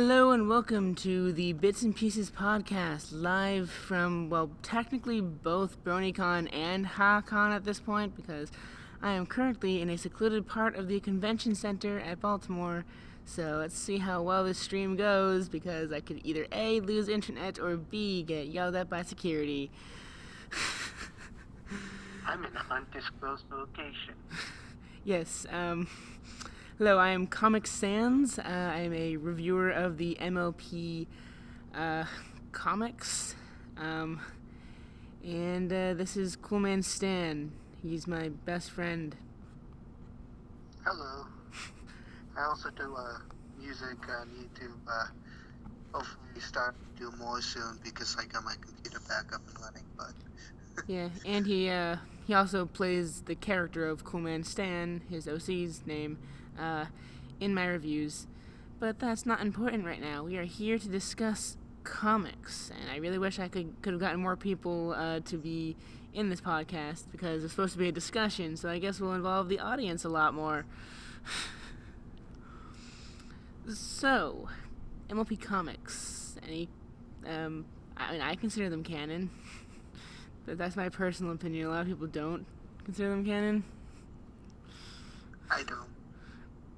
Hello and welcome to the Bits and Pieces podcast, live from, well, technically both Bronycon and HAHcon at this point, because I am currently in a secluded part of the convention center at Baltimore. So let's see how well this stream goes, because I could either A, lose internet, or B, get yelled at by security. I'm in an undisclosed location. Yes, hello, I am Comic Sans. I am a reviewer of the MLP Comics. And this is Cool Man Stan. He's my best friend. Hello. I also do music on YouTube. Hopefully start to do more soon because I got my computer back up and running. But Yeah, and he also plays the character of Cool Man Stan, his OC's name, in my reviews. But that's not important right now. We are here to discuss comics, and I really wish I could have gotten more people to be in this podcast, because it's supposed to be a discussion, so I guess we'll involve the audience a lot more. So, MLP Comics, I consider them canon. But that's my personal opinion. A lot of people don't consider them canon. I don't.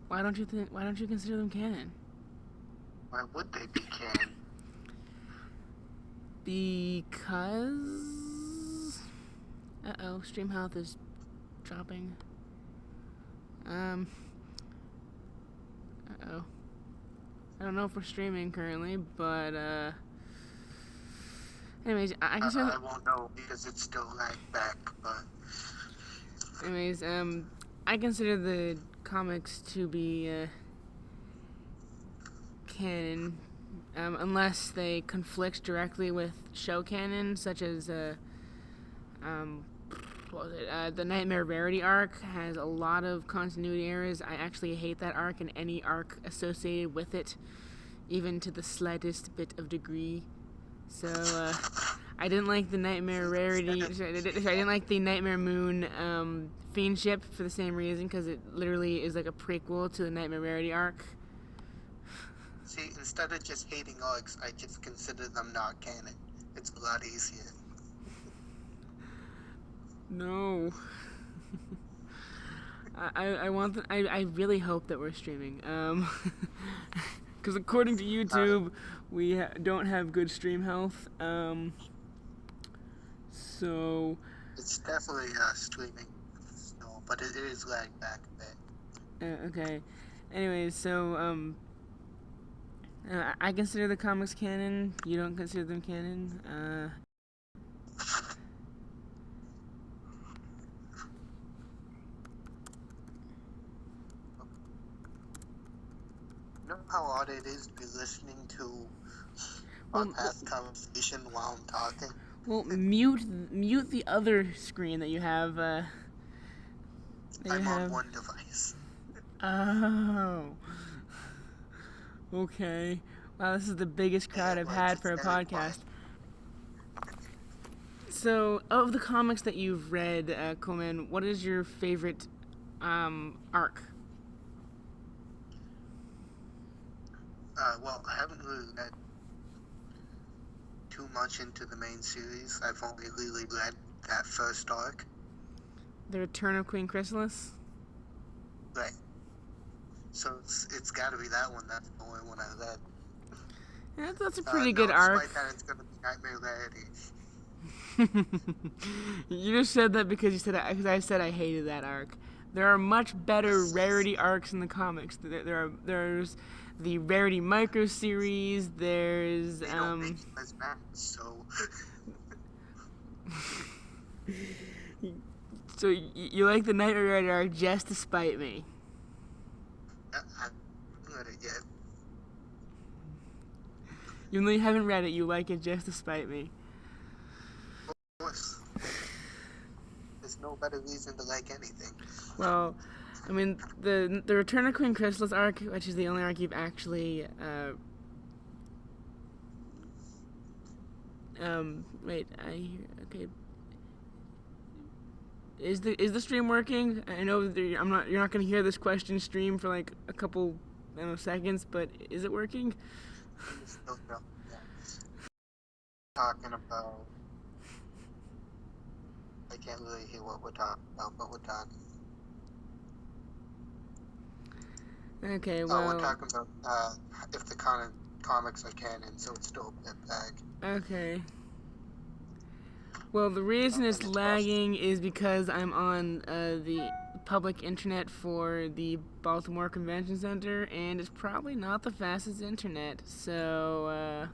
Why don't you consider them canon? Why would they be canon? Because... stream health is dropping. I don't know if we're streaming currently, but, anyways, I consider... I won't know because it's still lagged back, but... Anyways, I consider the comics to be, canon, unless they conflict directly with show canon, such as, what was it? The Nightmare Rarity arc has a lot of continuity errors. I actually hate that arc and any arc associated with it, even to the slightest bit of degree. So, I didn't like the Nightmare Rarity, I didn't like the Nightmare Moon, Fiendship for the same reason, because it literally is like a prequel to the Nightmare Rarity arc. See, instead of just hating arcs, I just consider them not canon. It's a lot easier. No. I really hope that we're streaming, because according to YouTube, we don't have good stream health, so... It's definitely streaming, so, but it is lagged back a bit. Okay. Anyways, so, I consider the comics canon. You don't consider them canon. You know how odd it is to be listening to our past conversation while I'm talking? Well, mute the other screen that you have, I'm on one device. Oh. Okay. Wow, this is the biggest crowd I've had for a podcast. So, of the comics that you've read, Coleman, what is your favorite arc? Well, I haven't really read too much into the main series. I've only really read that first arc. The Return of Queen Chrysalis? Right. So it's got to be that one. That's the only one I read. Yeah, that's a pretty good arc. Despite that, it's going to be Nightmare Rarity. You just said that because because I said I hated that arc. There are much better Rarity arcs in the comics. There's the Rarity Micro series. There's They don't make you as mad, so. So you like the Nightmare Rarity arc just to spite me? I haven't read it yet. Even though you haven't read it, you like it just to spite me. Of course. There's no better reason to like anything. Well, I mean, the Return of Queen Chrysalis arc, which is the only arc you've actually, okay. Is the stream working? I know you're not gonna hear this question stream for like a couple, seconds, but is it working? We still don't. Yeah. Talking about. I can't really hear what we're talking about, but we're talking. Okay, Oh, well. we're talking about if the comics are canon, so it's still a bit vague. Okay. Well, the reason it's lagging is because I'm on the public internet for the Baltimore Convention Center, and it's probably not the fastest internet. So,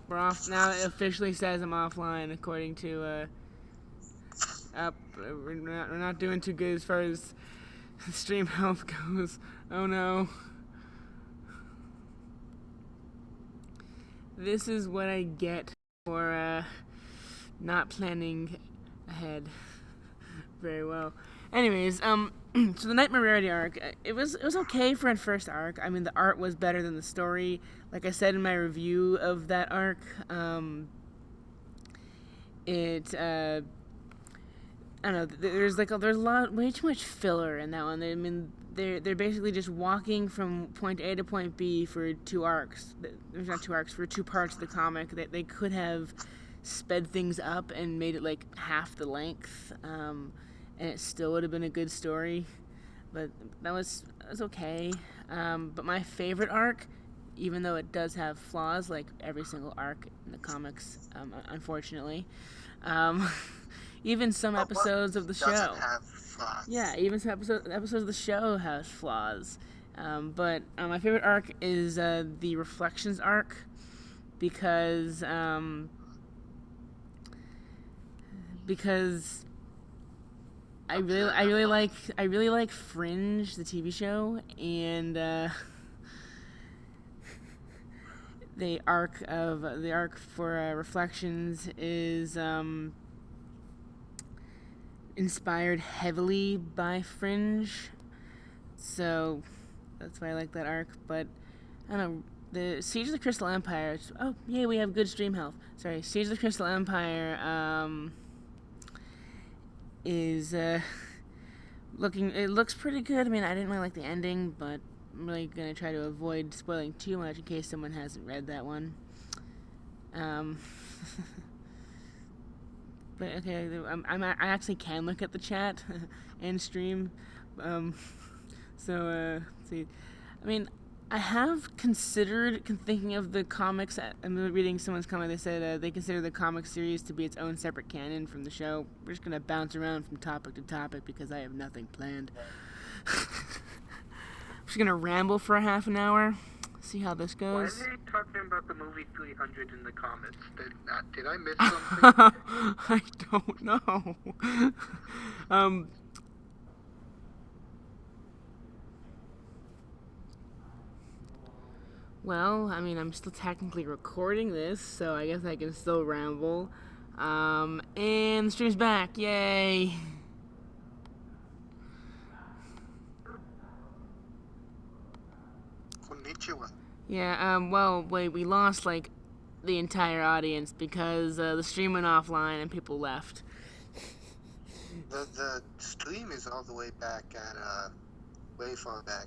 we're off now. It officially says I'm offline, according to we're not doing too good as far as stream health goes. Oh no. This is what I get for not planning ahead very well. Anyways, so the Nightmare Rarity arc, it was okay for a first arc. I mean, the art was better than the story. Like I said in my review of that arc, I don't know. There's way too much filler in that one. I mean, they're basically just walking from point A to point B for 2 arcs. There's not 2 arcs, for 2 parts of the comic. They could have sped things up and made it like half the length, and it still would have been a good story. But that was okay. But my favorite arc, even though it does have flaws, like every single arc in the comics, unfortunately, even some episodes of the show. Have flaws. Yeah, even some episodes of the show has flaws. But my favorite arc is the Reflections arc, because I really like Fringe, the TV show, and the arc for Reflections is inspired heavily by Fringe, so that's why I like that arc. But I don't know, the Siege of the Crystal Empire. Oh yay, we have good stream health. Sorry, Siege of the Crystal Empire is it looks pretty good. I mean, I didn't really like the ending, but I'm really gonna try to avoid spoiling too much in case someone hasn't read that one. But okay, I actually can look at the chat and stream. So let's see. I mean, I have considered thinking of the comics. I'm reading someone's comment. They said they consider the comic series to be its own separate canon from the show. We're just gonna bounce around from topic to topic because I have nothing planned. I'm just gonna ramble for a half an hour. See how this goes. Why are they talking about the movie 300 in the comments? Did I miss something? I don't know. Well, I mean, I'm still technically recording this, so I guess I can still ramble. And the stream's back. Yay! Konnichiwa. Yeah, well, wait, we lost, like, the entire audience because the stream went offline and people left. The stream is all the way back at, way far back.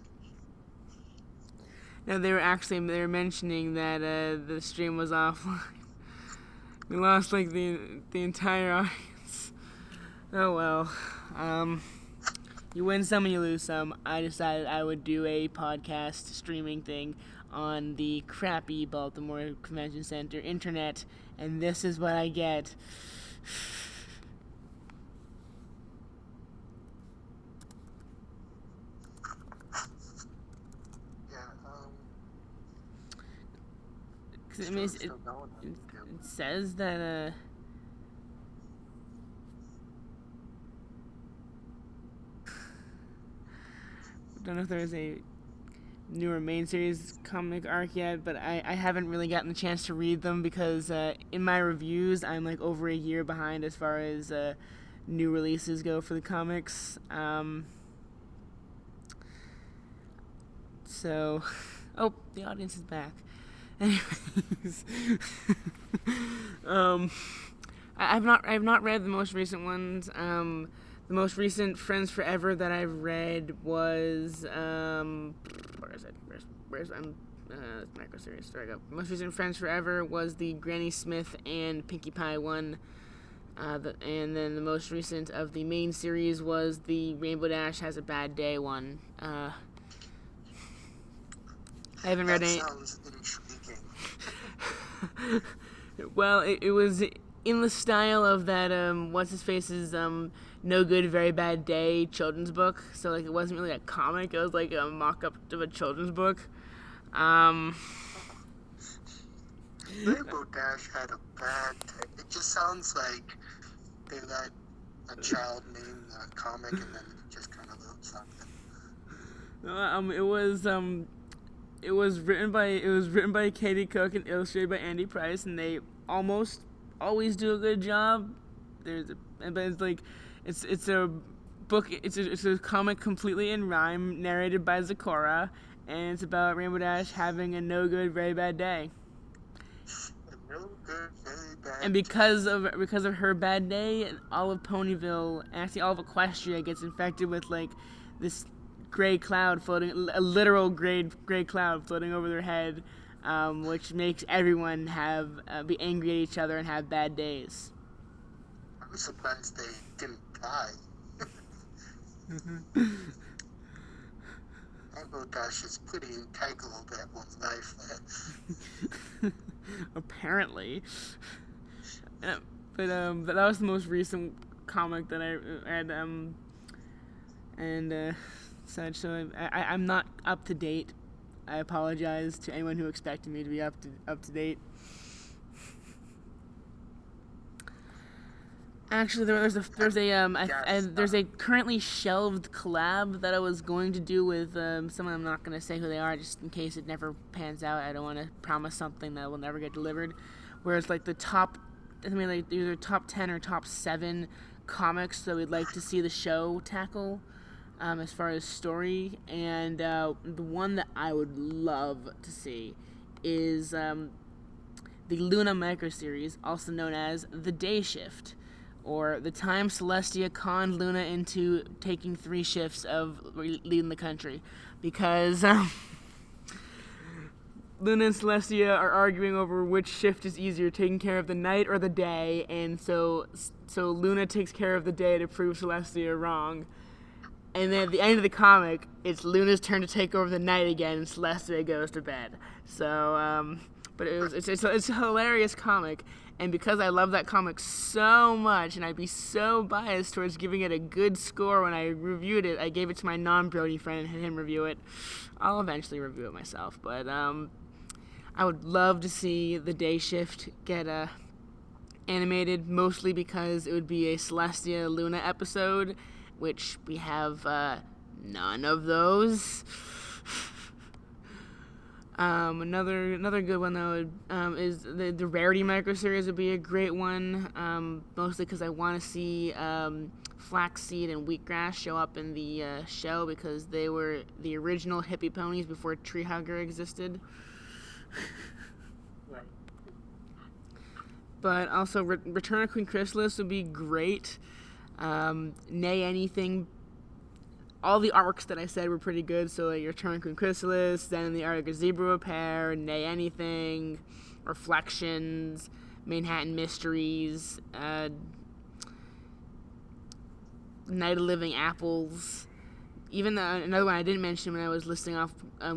No, they were mentioning that the stream was offline. We lost, like, the entire audience. Oh, well. You win some and you lose some. I decided I would do a podcast streaming thing on the crappy Baltimore Convention Center internet, and this is what I get. Cause I mean, it says that I don't know if there's a newer main series comic arc yet, but I haven't really gotten the chance to read them because in my reviews I'm like over a year behind as far as new releases go for the comics. So, oh, the audience is back. Anyways, I've not read the most recent ones. The most recent Friends Forever that I've read was where is it? micro series. There I go. Most recent Friends Forever was the Granny Smith and Pinkie Pie one. And then the most recent of the main series was the Rainbow Dash Has a Bad Day one. I haven't read any. That sounds intriguing. Well, it was in the style of that what's his face's No Good Very Bad Day children's book. So like it wasn't really a comic. It was like a mock-up of a children's book. Rainbow Dash had a bad day. It just sounds like they let a child name the comic and then it just kind of wrote something. It was written by Katie Cook and illustrated by Andy Price, and they almost always do a good job. But it's like it's a book. It's a comic completely in rhyme, narrated by Zakora, and it's about Rainbow Dash having a no good, very bad day. No good, very bad. And because of her bad day, all of Ponyville, actually all of Equestria, gets infected with like this gray cloud floating, a literal gray cloud floating over their head, which makes everyone be angry at each other and have bad days. I'm surprised they didn't die. Rainbow Dash is pretty integral to everyone's life. Apparently. But that was the most recent comic that I read, and such. So I'm not up to date. I apologize to anyone who expected me to be up to date. Actually, there's a currently shelved collab that I was going to do with someone. I'm not going to say who they are, just in case it never pans out. I don't want to promise something that will never get delivered. Whereas like the top, either top 10 or top 7 comics that we'd like to see the show tackle, as far as story. And the one that I would love to see is the Luna micro series, also known as The Day Shift, or the time Celestia conned Luna into taking 3 shifts of leading the country, because Luna and Celestia are arguing over which shift is easier, taking care of the night or the day, and so Luna takes care of the day to prove Celestia wrong. And then at the end of the comic, it's Luna's turn to take over the night again, and Celestia goes to bed. So, but it's a hilarious comic, and because I love that comic so much, and I'd be so biased towards giving it a good score when I reviewed it, I gave it to my non-Brony friend and had him review it. I'll eventually review it myself, but I would love to see The Day Shift get animated, mostly because it would be a Celestia Luna episode, which we have none of those. Another good one though is the Rarity micro series would be a great one, mostly because I want to see Flaxseed and Wheatgrass show up in the show, because they were the original hippie ponies before Tree Hugger existed. Right. But also Return of Queen Chrysalis would be great. Nay Anything. All the arcs that I said were pretty good, so like Return of Queen Chrysalis, then the Arc of Zebra Repair, Nay Anything, Reflections, Manhattan Mysteries, Night of Living Apples. Even another one I didn't mention when I was listing off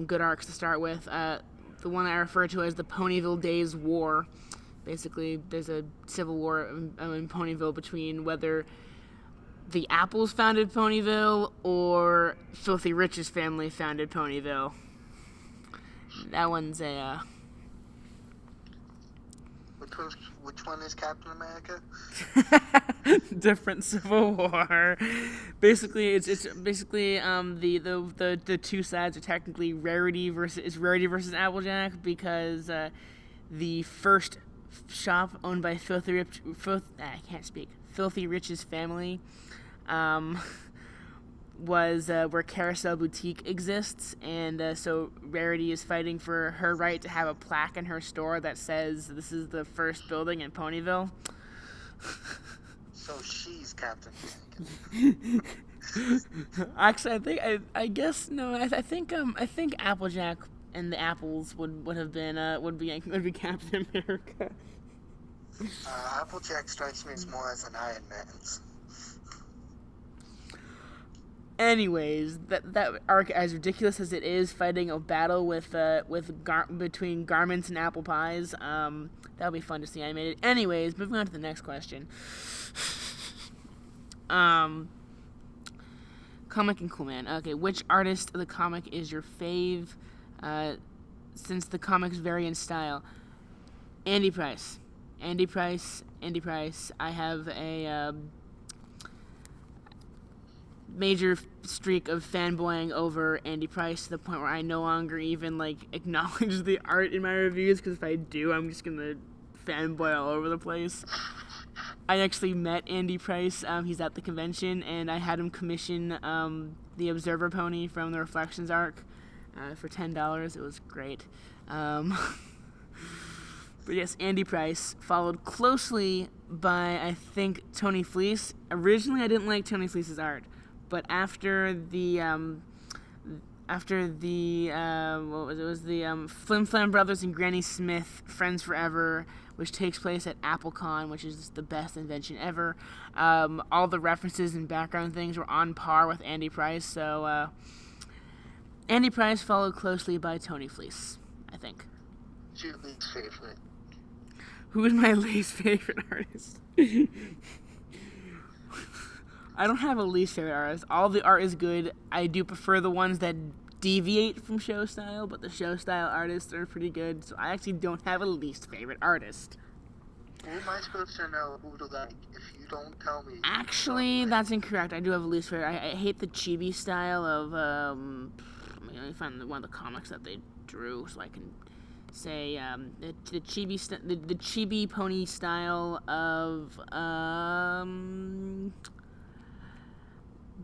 good arcs to start with, the one I refer to as the Ponyville Days War. Basically, there's a civil war in Ponyville between whether the Apples founded Ponyville or Filthy Rich's family founded Ponyville. That one's a Which one is Captain America? different Civil War. Basically, it's basically the two sides are technically Rarity versus Applejack, because the first shop owned by Filthy Rich's family was where Carousel Boutique exists, and so Rarity is fighting for her right to have a plaque in her store that says this is the first building in Ponyville. So she's Captain America. Actually, I think Applejack and the apples would have been would be Captain America. Applejack strikes me as more as an Iron Man. Anyways, that arc, as ridiculous as it is, fighting a battle between garments and apple pies, that'll be fun to see animated. Anyways, moving on to the next question. Comic and Cool Man. Okay, which artist of the comic is your fave? Since the comic's vary in style, Andy Price. Andy Price. I have a major streak of fanboying over Andy Price to the point where I no longer even acknowledge the art in my reviews, because if I do, I'm just gonna fanboy all over the place. I actually met Andy Price. He's at the convention, and I had him commission the Observer pony from the Reflections arc for $10. It was great. But yes, Andy Price, followed closely by, I think, Tony Fleece. Originally, I didn't like Tony Fleece's art, but after the Flim Flam Brothers and Granny Smith Friends Forever, which takes place at AppleCon, which is the best invention ever. All the references and background things were on par with Andy Price, so Andy Price followed closely by Tony Fleece, I think. Who's your least favorite? Who is my least favorite artist? I don't have a least favorite artist. All the art is good. I do prefer the ones that deviate from show style, but the show style artists are pretty good, so I actually don't have a least favorite artist. How am I supposed to know who to like if you don't tell me? Actually, that's incorrect. I do have a least favorite. I hate the chibi style of, let me find one of the comics that they drew so I can say, the chibi pony style of,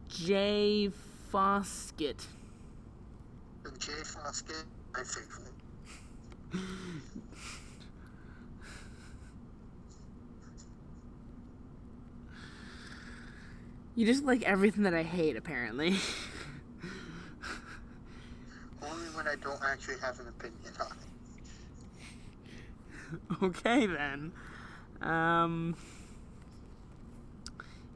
Jay Foskett. Jay Foskett, my favorite. You just like everything that I hate, apparently. Only when I don't actually have an opinion on it. Okay, then.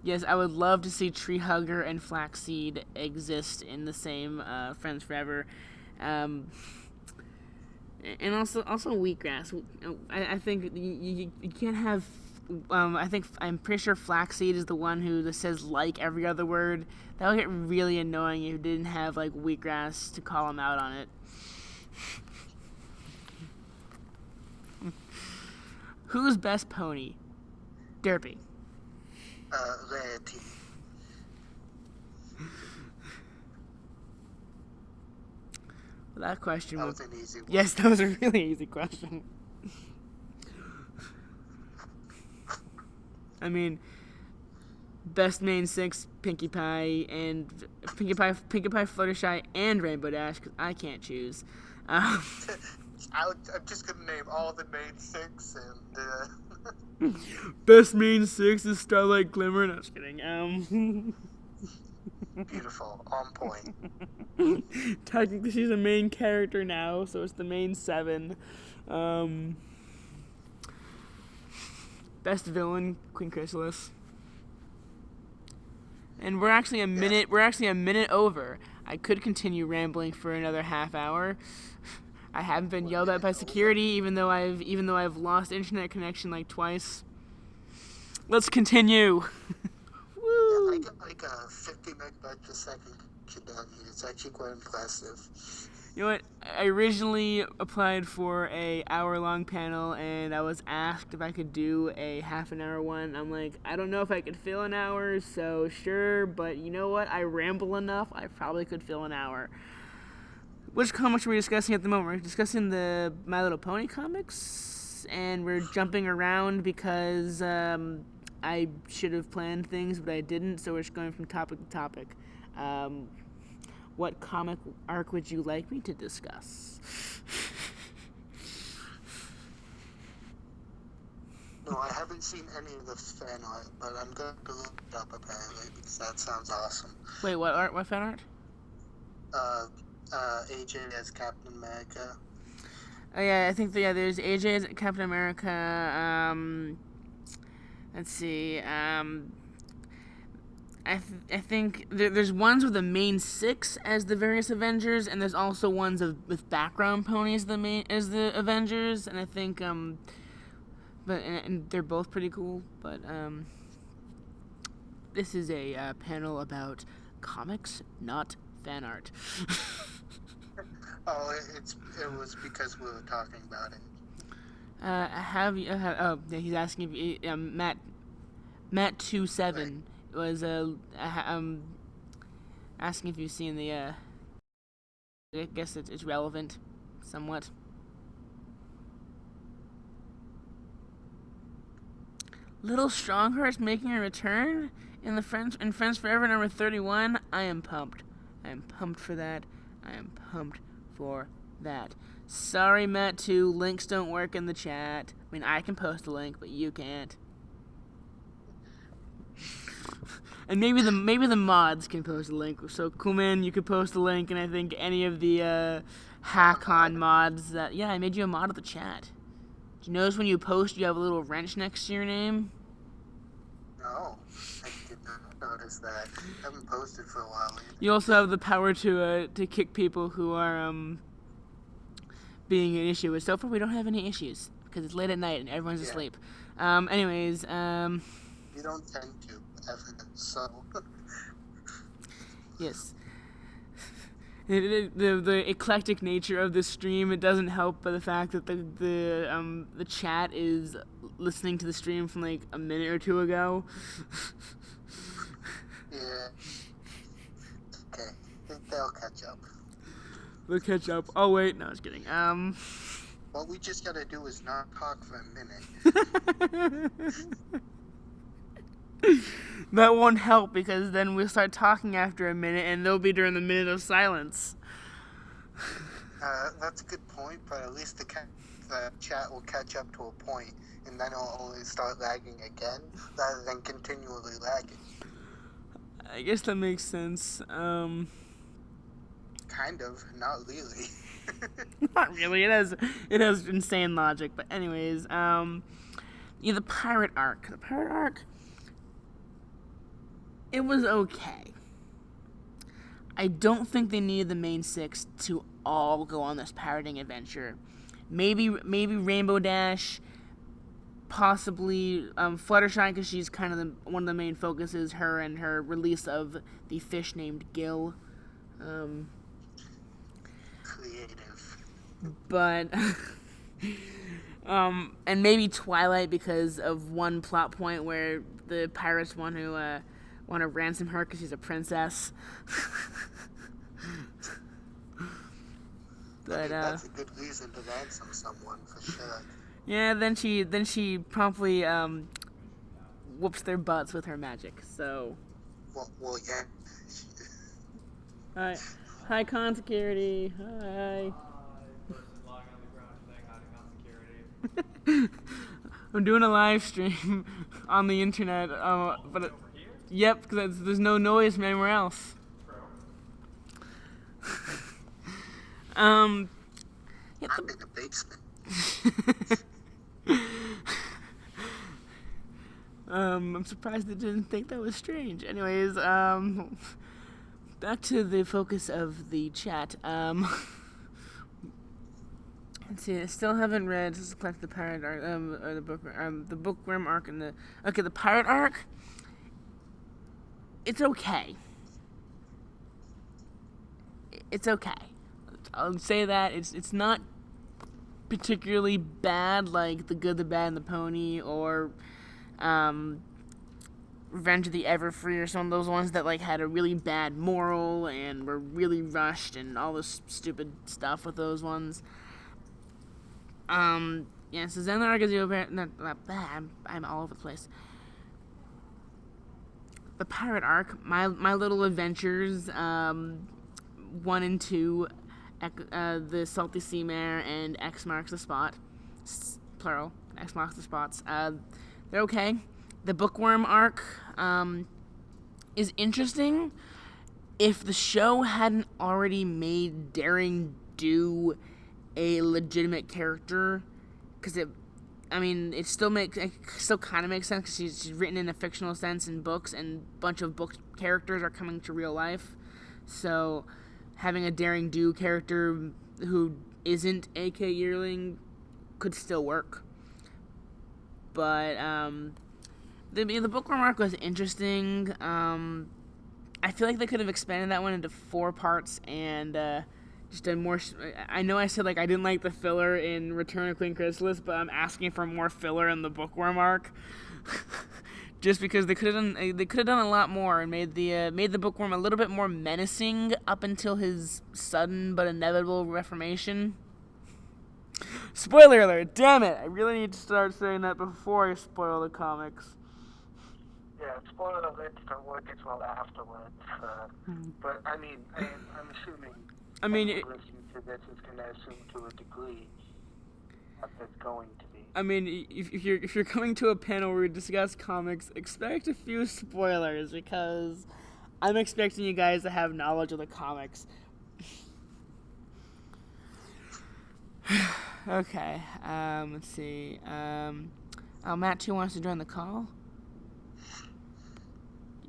Yes, I would love to see Tree Hugger and Flaxseed exist in the same Friends Forever. And also Wheatgrass. I think you can't have... I'm pretty sure Flaxseed is the one who says every other word. That would get really annoying if you didn't have Wheatgrass to call him out on it. Who's best pony? Derpy. Laity. Well, that question was an easy one. Yes, that was a really easy question. I mean, best main 6, Pinkie Pie, Fluttershy, and Rainbow Dash, because I can't choose. I'm just gonna name all the main 6 and. Best main 6 is Starlight Glimmer. No, just kidding. Beautiful, on point. Technically, she's a main character now, so it's the main 7. Best villain, Queen Chrysalis. And we're actually a minute. We're actually a minute over. I could continue rambling for another half hour. I haven't been yelled at by security, even though I've lost internet connection twice. Let's continue. Woo! Yeah, I get 50 megabytes a second down here. It's actually quite impressive. You know what? I originally applied for a hour-long panel, and I was asked if I could do a half-an-hour one. I'm like, I don't know if I could fill an hour, so sure. But you know what? I ramble enough. I probably could fill an hour. Which comics are we discussing at the moment? We're discussing the My Little Pony comics, and we're jumping around because I should have planned things, but I didn't, so we're just going from topic to topic. What comic arc would you like me to discuss? No, I haven't seen any of the fan art, but I'm going to look it up apparently, because that sounds awesome. Wait, what art? What fan art? AJ as Captain America. Oh yeah, I think there's AJ as Captain America. Let's see. I think there's ones with the main six as the various Avengers, and there's also ones with background ponies as the Avengers, and I think and they're both pretty cool. But this is a panel about comics, not fan art. Oh, it was because we were talking about it. Have you? Oh, yeah, he's asking if you, Matt27 was asking if you've seen the. I guess it's relevant, somewhat. Little Strongheart's making a return in Friends Forever #31. I am pumped. I am pumped for that. I am pumped for that. Sorry, Matt. Too. Links don't work in the chat. I mean, I can post a link, but you can't. And maybe the mods can post a link. So Kuman, you could post a link, and I think any of the HAHcon mods that I made you a mod of the chat. Do you notice when you post, you have a little wrench next to your name? No, I did not notice that. I haven't posted for a while either. You also have the power to kick people who are being an issue. But so far, we don't have any issues because it's late at night and everyone's asleep. Anyways, you don't tend to ever, so. Yes. The eclectic nature of this stream, it doesn't help by the fact that the chat is listening to the stream from like a minute or two ago. Yeah. Okay. I think they'll catch up. They'll catch up. Oh wait, no, I was kidding. What we just gotta do is not talk for a minute. That won't help because then we'll start talking after a minute and they'll be during the minute of silence. That's a good point, but at least the chat will catch up to a point, and then it'll only start lagging again, rather than continually lagging. I guess that makes sense. Kind of, not really. Not really. It has insane logic, but anyways, the pirate arc. The pirate arc. It was okay. I don't think they needed the main six to all go on this pirating adventure. Maybe Rainbow Dash, possibly Fluttershy, because she's kind of one of the main focuses. Her and her release of the fish named Gil. Creative. But and maybe Twilight because of one plot point where the pirates want to ransom her because she's a princess. But that's a good reason to ransom someone for sure. Yeah, then she promptly whoops their butts with her magic. So. Well, yeah. Hi, HAHcon security. Hi. I'm doing a live stream on the internet, but yep, because there's no noise from anywhere else. I'm in the basement. I'm surprised they didn't think that was strange. Anyways, back to the focus of the chat. Let's see. I still haven't read. This is collect the pirate arc, or the bookworm arc, and the pirate arc. It's okay. It's okay. I'll say that it's not particularly bad like The Good, the Bad, and the Pony or Revenge of the Everfree or some of those ones that like had a really bad moral and were really rushed and all this stupid stuff with those ones. Yeah, so Zen arc is not bad. I'm all over the place. The pirate arc, my little adventures, 1 and 2, the Salty Sea Mare and X Marks the Spot, plural, X Marks the Spots. They're okay. The bookworm arc is interesting. if the show hadn't already made Daring Do a legitimate character, because it still kind of makes sense because she's written in a fictional sense in books, and a bunch of book characters are coming to real life. So having a Daring Do character who isn't AK Yearling could still work. But the bookworm arc was interesting. I feel like they could have expanded that one into 4 parts and just done more. I know I said like I didn't like the filler in Return of Queen Chrysalis, but I'm asking for more filler in the bookworm arc. Just because they could have done a lot more and made the bookworm a little bit more menacing up until his sudden but inevitable reformation. Spoiler alert! Damn it! I really need to start saying that before I spoil the comics. Yeah, spoiler alert for what gets well afterwards. But I mean, I'm assuming. I mean, listening to this is going to assume to a degree that it's going to be. I mean, if you're coming to a panel where we discuss comics, expect a few spoilers because I'm expecting you guys to have knowledge of the comics. Okay, let's see. Matt 2 wants to join the call.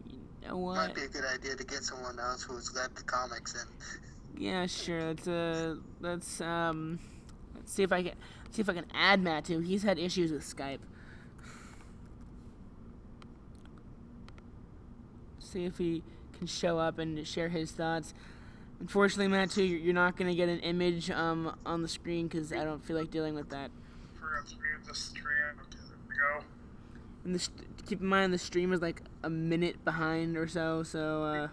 You know what? Might be a good idea to get someone else who's led the comics in. Yeah, sure. Let's see if I can add Matt 2. He's had issues with Skype. See if he can show up and share his thoughts. Unfortunately, Matt 2, you're not going to get an image on the screen because I don't feel like dealing with that. Forgot to mute the stream. Okay, there we go. And keep in mind the stream is like a minute behind or so. So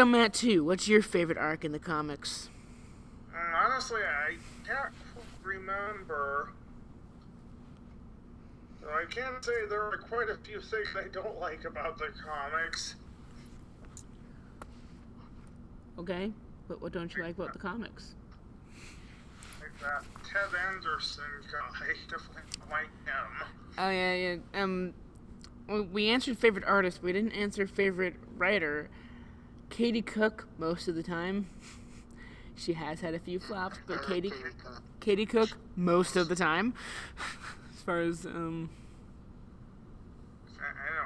Matt 2, what's your favorite arc in the comics? Honestly, I can't remember. So I can't say there are quite a few things I don't like about the comics. Okay, but what don't you like about the comics? Like that Ted Anderson guy, definitely don't like him. Oh yeah. Well, we answered favorite artist, but we didn't answer favorite writer. Katie Cook most of the time. She has had a few flops, but Katie Cook most of the time. As far as I don't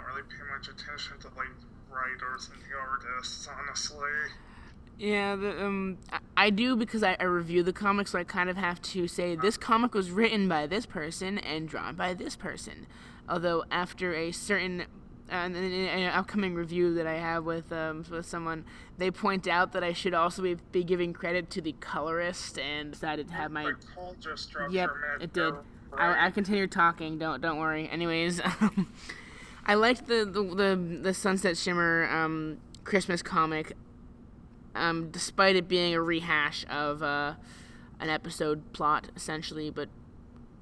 really pay much attention to like writers and the artists, honestly. Yeah, I do because I review the comics, so I kind of have to say this comic was written by this person and drawn by this person. Although after a certain an upcoming review that I have with someone, they point out that I should also be giving credit to the colorist and decided to have my. The call just dropped. Yep, it did. I continue talking. Don't worry. Anyways, I liked the Sunset Shimmer Christmas comic. Despite it being a rehash of an episode plot, essentially, but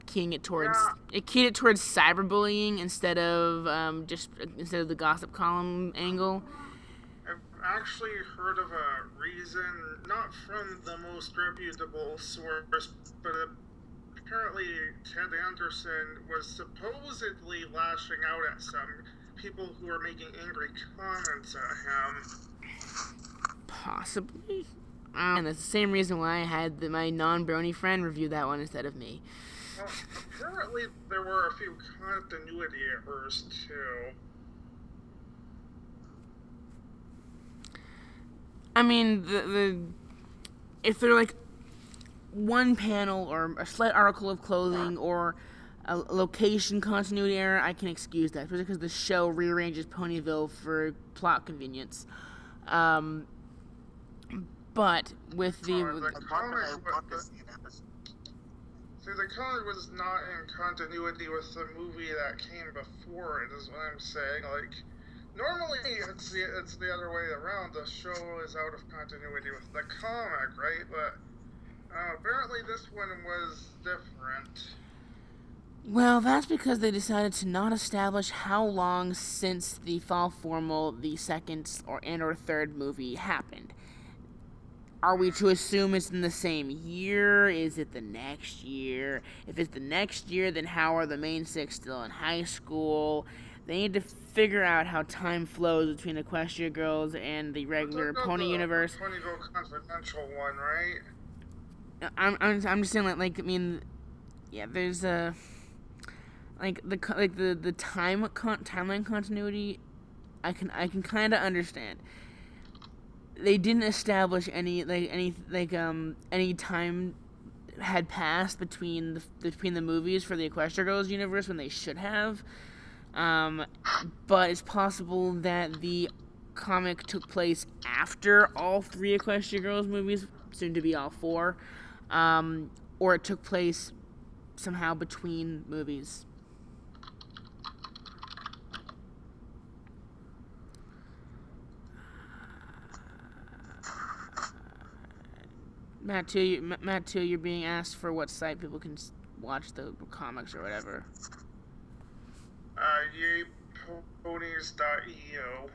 keying it towards cyberbullying instead of the gossip column angle. I've actually heard of a reason, not from the most reputable source, but apparently Ted Anderson was supposedly lashing out at some people who are making angry comments at him. Possibly. And that's the same reason why I had my non-brony friend review that one instead of me. Well, apparently there were a few continuity errors, too. I mean, if they're like one panel or a slight article of clothing or a location continuity error, I can excuse that, especially because the show rearranges Ponyville for plot convenience. But with the comic was not in continuity with the movie that came before it, is what I'm saying. Like, normally it's the other way around. The show is out of continuity with the comic, right? But apparently this one was different. Well, that's because they decided to not establish how long since the Fall Formal, the second or third movie happened. Are we to assume it's in the same year? Is it the next year? If it's the next year, then how are the main six still in high school? They need to figure out how time flows between Equestria Girls and the regular Pony universe. Pony Girl Confidential one, right? I'm just saying, I mean, yeah, there's a the timeline continuity. I can kind of understand. They didn't establish any time had passed between the movies for the Equestria Girls universe when they should have. But it's possible that the comic took place after all 3 Equestria Girls movies, soon to be all 4, or it took place somehow between movies. Matt, too, you're being asked for what site people can watch the comics or whatever. Yayponies.eu.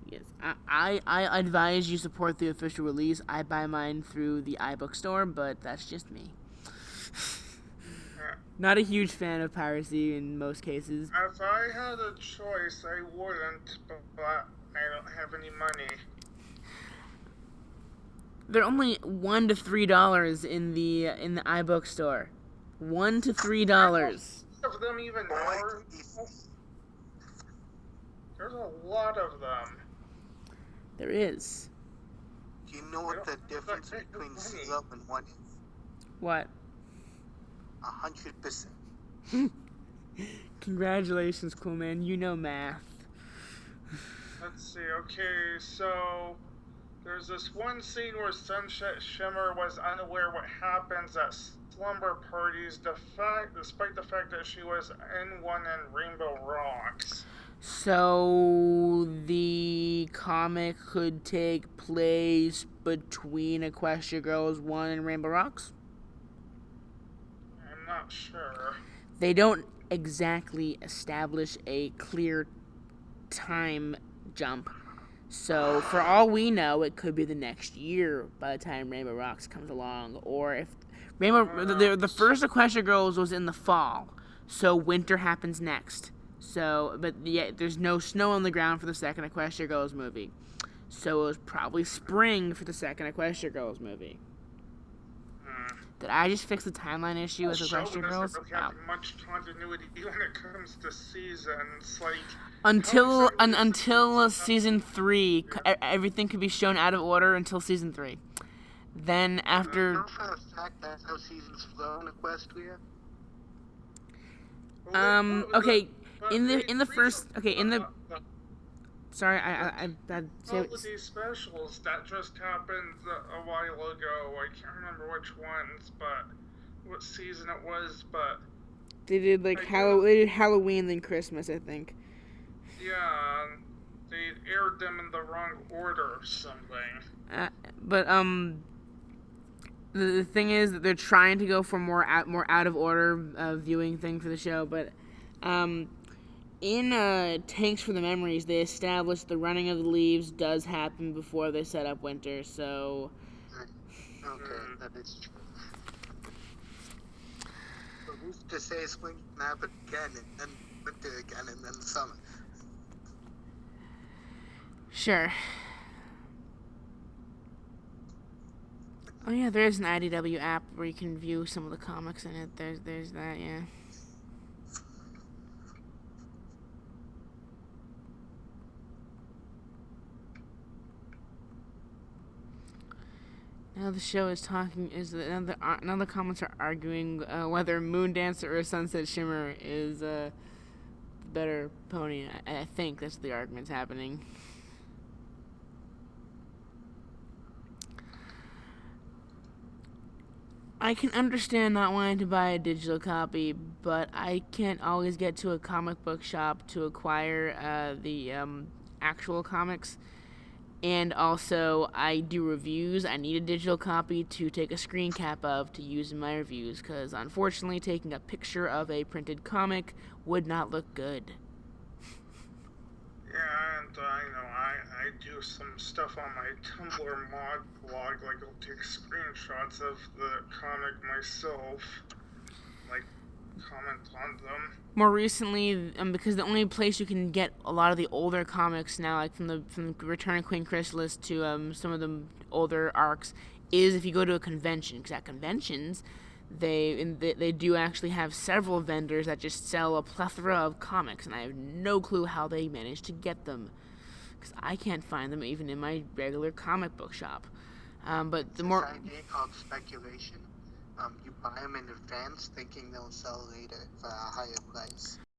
Yes, I advise you support the official release. I buy mine through the iBook store, but that's just me. Not a huge fan of piracy in most cases. If I had a choice, I wouldn't, but I don't have any money. They're only $1 to $3 in the iBook store. $1 to $3. Of them even more. There's a lot of them. There is. Do you know what the difference between 0 and 1 is? What? 100%. Congratulations, cool man. You know math. Let's see. Okay, so there's this one scene where Sunset Shimmer was unaware what happens at slumber parties, despite the fact that she was in one in Rainbow Rocks. So the comic could take place between Equestria Girls 1 and Rainbow Rocks? I'm not sure. They don't exactly establish a clear time jump. So for all we know, it could be the next year by the time Rainbow Rocks comes along. Or if the first Equestria Girls was in the fall, so winter happens next. So, but yeah, there's no snow on the ground for the second Equestria Girls movie. So it was probably spring for the second Equestria Girls movie. Did I just fix the timeline issue with Equestria Girls? Really have much continuity when it comes to seasons, like until season 3, everything could be shown out of order until season 3. Then after. You know for a fact that's how seasons flow in Equestria? Okay. In the first. Okay. In the. Sorry, I holiday specials that just happened a while ago. I can't remember which ones, but what season it was. But they did they did Halloween then Christmas, I think. Yeah, they aired them in the wrong order or something. But the thing is that they're trying to go for more out of order viewing thing for the show, but in Tanks for the Memories, they established the running of the leaves does happen before they set up winter, so. Okay, that is true. But who's to say spring can happen again, and then winter again, and then summer? Sure. Oh yeah, there is an IDW app where you can view some of the comics in it. There's that, yeah. Now the show is talking. Now the comments are arguing whether Moondancer or Sunset Shimmer is the better pony. I think that's the argument's happening. I can understand not wanting to buy a digital copy, but I can't always get to a comic book shop to acquire the actual comics. And also, I do reviews. I need a digital copy to take a screen cap of to use in my reviews, because unfortunately, taking a picture of a printed comic would not look good. Yeah, and I do some stuff on my Tumblr mod blog, like I'll take screenshots of the comic myself. Like, comment on them. More recently, because the only place you can get a lot of the older comics now, like from Return of Queen Chrysalis to some of the older arcs, is if you go to a convention. Because at conventions, they do actually have several vendors that just sell a plethora of comics, and I have no clue how they manage to get them, because I can't find them even in my regular comic book shop. But the more idea called speculation. You buy them in advance, thinking they'll sell later for a higher price.